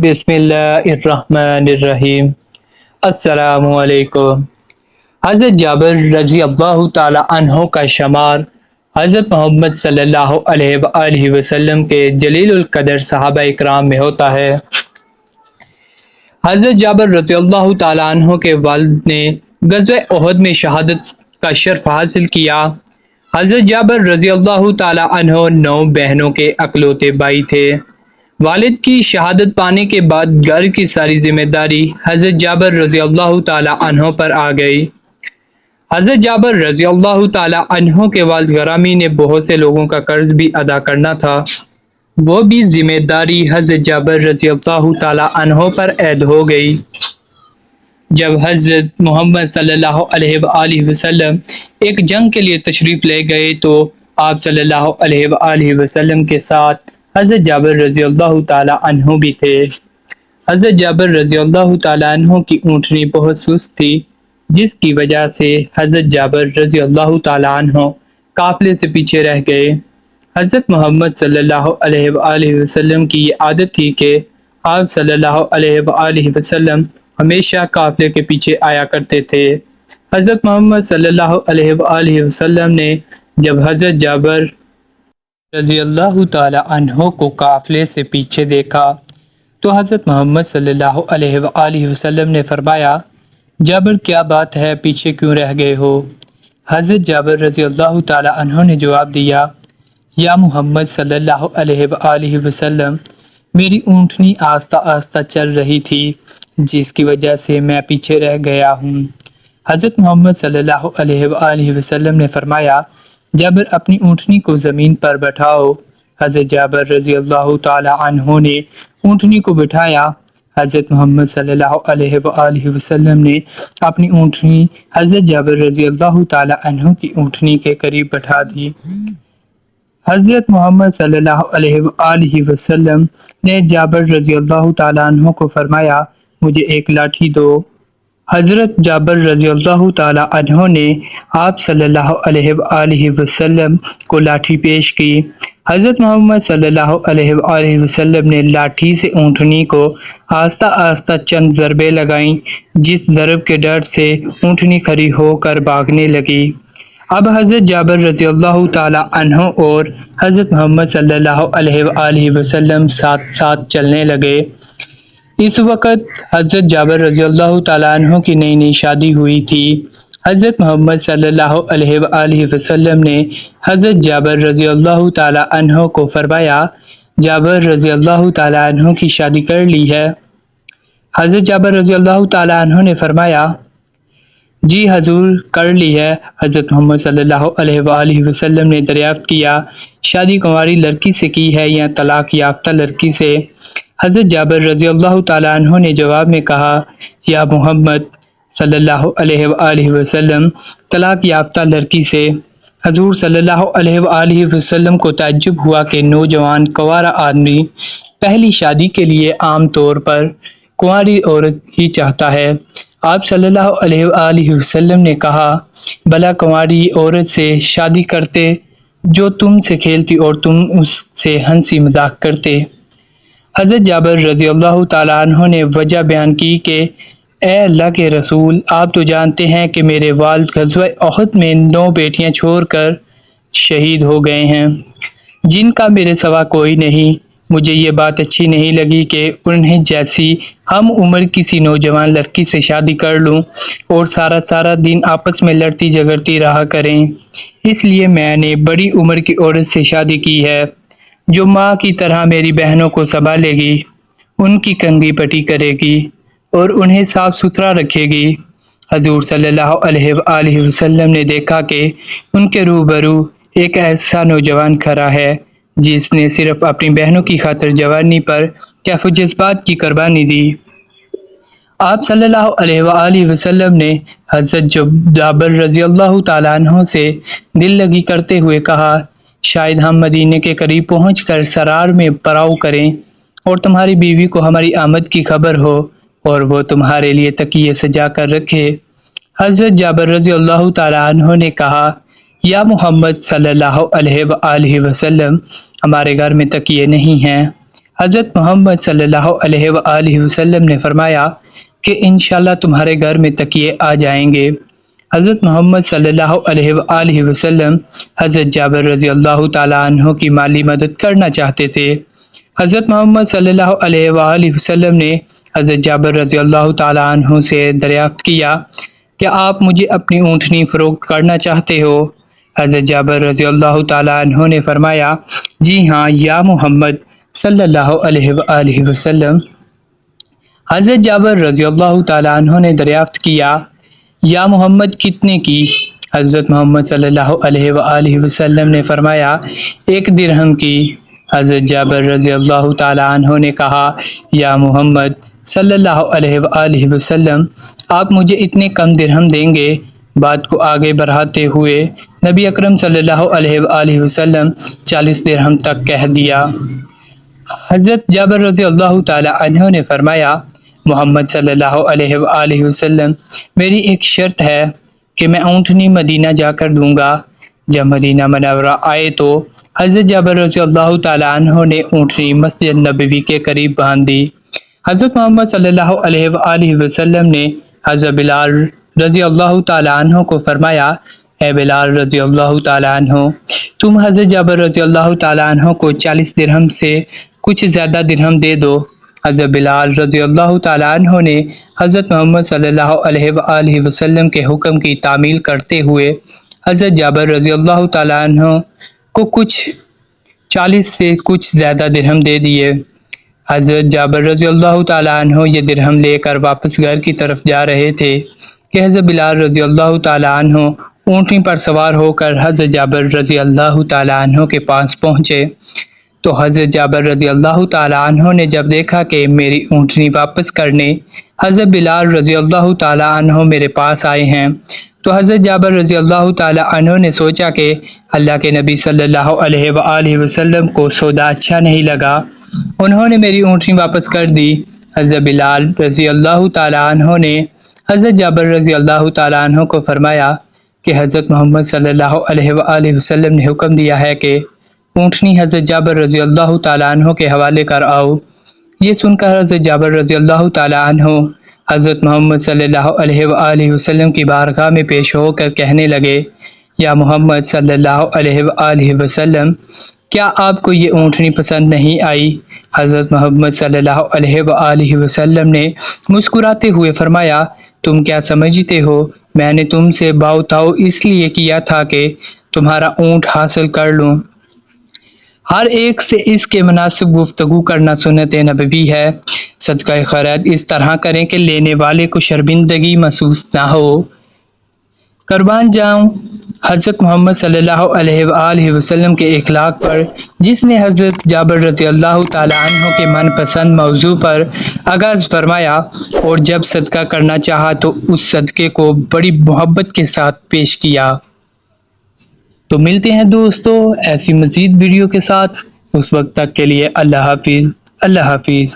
بسم اللہ الرحمن الرحیم۔ السلام علیکم۔ حضرت جابر رضی اللہ تعالی عنہ کا شمار حضرت محمد صلی اللہ علیہ وآلہ وسلم کے جلیل القدر صحابہ اکرام میں ہوتا ہے۔ حضرت جابر رضی اللہ تعالی عنہ کے والد نے غزوہ احد میں شہادت کا شرف حاصل کیا۔ حضرت جابر رضی اللہ تعالی عنہ 9 بہنوں کے اکلوتے بھائی تھے۔ والد کی شہادت پانے کے بعد گھر کی ساری ذمہ داری حضرت جابر رضی اللہ تعالی عنہ پر آ گئی۔ حضرت جابر رضی اللہ تعالی عنہ کے والد گرامی نے بہت سے لوگوں کا قرض بھی ادا کرنا تھا، وہ بھی ذمہ داری حضرت جابر رضی اللہ تعالی عنہ پر عائد ہو گئی۔ جب حضرت محمد صلی اللہ علیہ وآلہ وسلم ایک جنگ کے لیے تشریف لے گئے تو آپ صلی اللہ علیہ وآلہ وسلم کے ساتھ حضرت جابر رضی اللہ تعالی عنہ بھی تھے۔ حضرت جابر رضی اللہ تعالی عنہ کی اونٹنی بہت سست تھی، جس کی وجہ سے حضرت جابر رضی اللہ تعالی عنہ قافلے سے پیچھے رہ گئے۔ حضرت محمد صلی اللہ علیہ وآلہ وسلم کی یہ عادت تھی کہ آپ صلی اللہ علیہ وآلہ وسلم ہمیشہ قافلے کے پیچھے آیا کرتے تھے۔ حضرت محمد صلی اللہ علیہ وآلہ وسلم نے جب حضرت جابر رضی اللہ تعالی عنہ کو قافلے سے پیچھے دیکھا تو حضرت محمد صلی اللہ علیہ وآلہ وسلم نے فرمایا، جابر کیا بات ہے، پیچھے کیوں رہ گئے ہو؟ حضرت جابر رضی اللہ تعالی عنہ نے جواب دیا، یا محمد صلی اللہ علیہ وآلہ وسلم، میری اونٹنی آہستہ آہستہ چل رہی تھی، جس کی وجہ سے میں پیچھے رہ گیا ہوں۔ حضرت محمد صلی اللہ علیہ وآلہ وسلم نے فرمایا، جابر اپنی اونٹنی کو زمین پر بٹھاؤ۔ حضرت جابر رضی اللہ تعالی عنہ نے اونٹنی کو بٹھایا۔ حضرت محمد صلی اللہ علیہ وآلہ وسلم نے اپنی اونٹنی حضرت جابر رضی اللہ تعالی عنہ کی اونٹنی کے قریب بٹھا دی۔ حضرت محمد صلی اللہ علیہ وآلہ وسلم نے جابر رضی اللہ تعالی عنہ کو فرمایا، مجھے ایک لاٹھی دو۔ حضرت جابر رضی اللہ تعالی عنہ نے آپ صلی اللہ علیہ وآلہ وسلم کو لاٹھی پیش کی۔ حضرت محمد صلی اللہ علیہ وآلہ وسلم نے لاٹھی سے اونٹنی کو آہستہ آہستہ چند ضربیں لگائیں، جس ضرب کے ڈر سے اونٹنی کھڑی ہو کر بھاگنے لگی۔ اب حضرت جابر رضی اللہ تعالی عنہ اور حضرت محمد صلی اللہ علیہ وآلہ وسلم ساتھ ساتھ چلنے لگے۔ اس وقت حضرت جابر رضی اللہ تعالی عنہ کی نئی نئی شادی ہوئی تھی۔ حضرت محمد صلی اللہ علیہ وآلہ وسلم نے حضرت جابر رضی اللہ تعالی عنہ کو فرمایا، جابر رضی اللہ تعالی عنہ کی شادی کر لی ہے؟ حضرت جابر رضی اللہ تعالی عنہ نے فرمایا، جی حضور کر لی ہے۔ حضرت محمد صلی اللہ علیہ وآلہ وسلم نے دریافت کیا، شادی کنواری لڑکی سے کی ہے یا طلاق یافتہ لڑکی سے؟ حضرت جابر رضی اللہ تعالی عنہ نے جواب میں کہا، یا محمد صلی اللہ علیہ وآلہ وسلم، طلاق یافتہ لڑکی سے۔ حضور صلی اللہ علیہ وآلہ وسلم کو تعجب ہوا کہ نوجوان کنوارا آدمی پہلی شادی کے لیے عام طور پر کنواری عورت ہی چاہتا ہے۔ آپ صلی اللہ علیہ وآلہ وسلم نے کہا، بھلا کنواری عورت سے شادی کرتے جو تم سے کھیلتی اور تم اس سے ہنسی مذاق کرتے؟ حضرت جابر رضی اللہ تعالی عنہ نے وجہ بیان کی کہ اے اللہ کے رسول، آپ تو جانتے ہیں کہ میرے والد غزوہ احد میں 9 بیٹیاں چھوڑ کر شہید ہو گئے ہیں، جن کا میرے سوا کوئی نہیں۔ مجھے یہ بات اچھی نہیں لگی کہ انہیں جیسی ہم عمر کسی نوجوان لڑکی سے شادی کر لوں اور سارا دن آپس میں لڑتی جھگڑتی رہا کریں۔ اس لیے میں نے بڑی عمر کی عورت سے شادی کی ہے، جو ماں کی طرح میری بہنوں کو سنبھالے گی، ان کی کنگھی پٹی کرے گی اور انہیں صاف ستھرا رکھے گی۔ حضور صلی اللہ علیہ وآلہ وسلم نے دیکھا کہ ان کے روبرو ایک ایسا نوجوان کھڑا ہے جس نے صرف اپنی بہنوں کی خاطر جوانی پر کیف و جذبات کی قربانی دی۔ آپ صلی اللہ علیہ وآلہ وسلم نے حضرت جابر رضی اللہ تعالی عنہ سے دل لگی کرتے ہوئے کہا، شاید ہم مدینے کے قریب پہنچ کر سرار میں پڑاؤ کریں اور تمہاری بیوی کو ہماری آمد کی خبر ہو اور وہ تمہارے لیے تکیے سجا کر رکھے۔ حضرت جابر رضی اللہ تعالی عنہ نے کہا، یا محمد صلی اللہ علیہ وآلہ وسلم، ہمارے گھر میں تکیے نہیں ہیں۔ حضرت محمد صلی اللہ علیہ وآلہ وسلم نے فرمایا کہ انشاءاللہ تمہارے گھر میں تکیے آ جائیں گے۔ حضرت محمد صلی اللہ علیہ وآلہ وسلم حضرت جابر رضی اللہ تعالیٰ عنہ کی مالی مدد کرنا چاہتے تھے۔ حضرت محمد صلی اللہ علیہ وآلہ وسلم نے حضرت جابر رضی اللہ تعالیٰ عنہ سے دریافت کیا کہ آپ مجھے اپنی اونٹنی فروخت کرنا چاہتے ہو؟ حضرت جابر رضی اللہ تعالیٰ عنہ نے فرمایا جی ہاں یا محمد صلی اللہ علیہ وآلہ وسلم۔ حضرت جابر رضی اللہ تعالیٰ عنہ نے دریافت کیا یا محمد کتنے کی؟ حضرت محمد صلی اللہ علیہ وآلہ وسلم نے فرمایا 1 درہم کی۔ حضرت جابر رضی اللہ تعالیٰ عنہ نے کہا یا محمد صلی اللہ علیہ وآلہ وسلم آپ مجھے اتنے کم درہم دیں گے؟ بات کو آگے بڑھاتے ہوئے نبی اکرم صلی اللہ علیہ وآلہ وسلم 40 درہم تک کہہ دیا۔ حضرت جابر رضی اللہ تعالیٰ عنہ نے فرمایا محمد صلی اللہ علیہ وآلہ وسلم میری ایک شرط ہے کہ میں اونٹنی مدینہ جا کر دوں گا۔ جب مدینہ منورہ آئے تو حضرت جابر رضی اللہ تعالیٰ عنہ نے اونٹنی مسجد نبوی کے قریب باندھ دی۔ حضرت محمد صلی اللہ علیہ وآلہ وسلم نے حضرت بلال رضی اللہ تعالیٰ عنہ کو فرمایا اے بلال رضی اللہ تعالیٰ عنہ تم حضرت جابر رضی اللہ تعالیٰ عنہ کو 40 درہم سے کچھ زیادہ درہم دے دو۔ حضرت بلال رضی اللہ تعالیٰ عنہ نے حضرت محمد صلی اللہ علیہ وآلہ وسلم کے حکم کی تعمیل کرتے ہوئے حضرت جابر رضی اللہ تعالیٰ عنہ کو کچھ 40 سے کچھ زیادہ درہم دے دیے۔ حضرت جابر رضی اللہ تعالیٰ عنہ یہ درہم لے کر واپس گھر کی طرف جا رہے تھے کہ حضرت بلال رضی اللہ تعالیٰ عنہ اونٹنی پر سوار ہو کر حضرت جابر رضی اللہ تعالیٰ عنہ کے پاس پہنچے تو حضرت جابر رضی اللہ تعالیٰ عنہ نے جب دیکھا کہ میری اونٹنی واپس کرنے حضرت بلال رضی اللہ تعالیٰ عنہ میرے پاس آئے ہیں تو حضرت جابر رضی اللہ تعالیٰ عنہ نے سوچا کہ اللہ کے نبی صلی اللہ علیہ وآلہ وسلم کو سودا اچھا نہیں لگا، انہوں نے میری اونٹنی واپس کر دی۔ حضرت بلال رضی اللہ تعالیٰ عنہ نے حضرت جابر رضی اللہ تعالیٰ عنہ کو فرمایا کہ حضرت محمد صلی اللہ علیہ وآلہ وسلم نے حکم دیا ہے کہ اونٹنی حضرت جابر رضی اللہ تعالیٰ عنہ کے حوالے کر آؤ۔ یہ سن کر حضرت جابر رضی اللہ تعالیٰ عنہ حضرت محمد صلی اللہ علیہ وآلہ وسلم کی بارگاہ میں پیش ہو کر کہنے لگے یا محمد صلی اللہ علیہ وآلہ وسلم کیا آپ کو یہ اونٹنی پسند نہیں آئی؟ حضرت محمد صلی اللہ علیہ وآلہ وسلم نے مسکراتے ہوئے فرمایا تم کیا سمجھتے ہو میں نے تم سے باؤ تاؤ اس لیے کیا تھا کہ تمہارا اونٹ حاصل کر لوں۔ ہر ایک سے اس کے مناسب گفتگو کرنا سنت نبوی ہے۔ صدقہ خیرات اس طرح کریں کہ لینے والے کو شرمندگی محسوس نہ ہو۔ قربان جاؤں حضرت محمد صلی اللہ علیہ وآلہ وسلم کے اخلاق پر جس نے حضرت جابر رضی اللہ تعالیٰ عنہ کے من پسند موضوع پر آغاز فرمایا اور جب صدقہ کرنا چاہا تو اس صدقے کو بڑی محبت کے ساتھ پیش کیا۔ تو ملتے ہیں دوستو ایسی مزید ویڈیو کے ساتھ، اس وقت تک کے لیے اللہ حافظ۔ اللہ حافظ۔